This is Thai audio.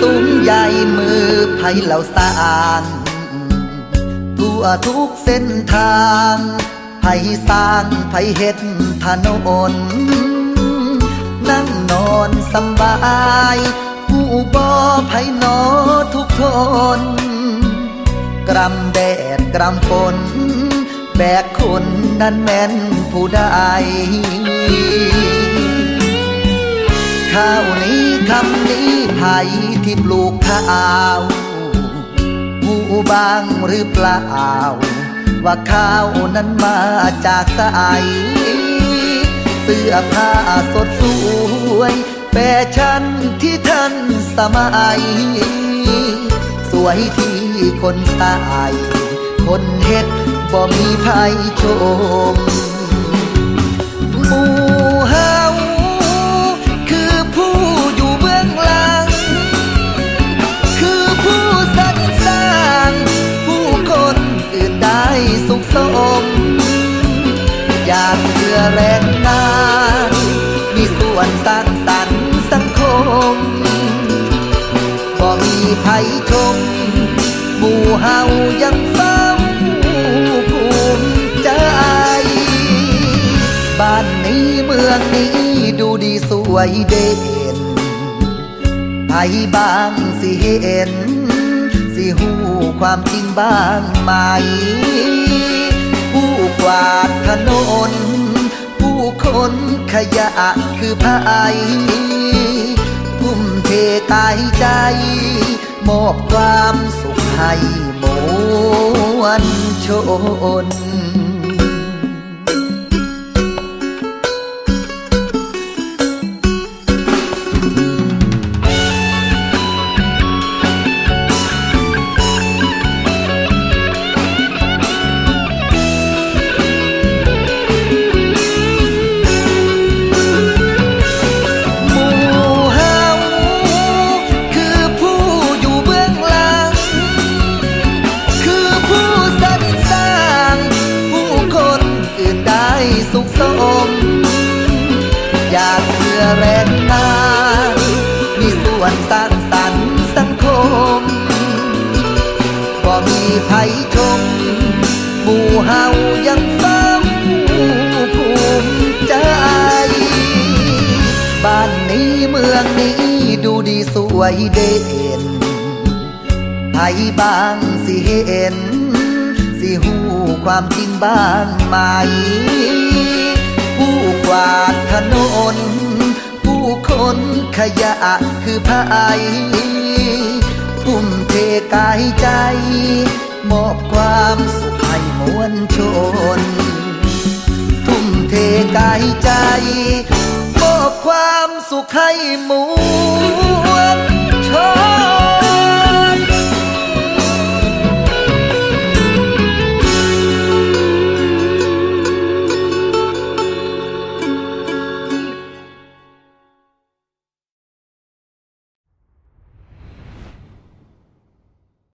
สูงใหญ่มือไผเหล่าสร้างทั่วทุกเส้นทางไผสร้างไผเฮ็ดถนนนั่งนอนสำบายผู้บ่ไผนอทุกทนกรำแดดกรำฝนแบกคนนั้นแม่นผู้ใดข้าวนี้คำนี้ไผ่ที่ปลูกข้าวหูบางหรือเปล่าว่าข้าวนั้นมาจากไสเสื้อผ้าสดสวยแฟชั่นที่ทันสมัยสวยที่คนใส่คนเฮ็ดบ่มีไผชมหมู่เฮาคือผู้อยู่เบื้องหลังคือผู้สรรสร้างผู้คนอื่นได้สุขสมอยากเพื่อแรงงานมีส่วนสร้างสรรค์สังคมบ่มีไผชมหมู่เฮายังเฝ้าภูมิใจบ้านนี้เมืองนี้ดูดีสวยเด่นไผบ้างสิเห็นสิหูความจริงบ้างไหมผู้กวาดถนนผู้คนขยะคือไผทุ่มเทกายใจมอบความสุขให้มวลชนสุขสมอยากเพื่อแรงงานมีส่วนสร้างสรรค์สังคมบ่มีไผชมหมู่เฮายังเฝ้าภูมิใจบ้านนี้เมืองนี้ดูดีสวยเด่นไผบ้างสิเห็นสิหูความจริงบ้างไหมผู้กวาดถนนผู้คนขยะคือไผทุ่มเทกายใจมอบความสุขให้มวลชนทุ่มเทกายใจมอบความสุขให้มวล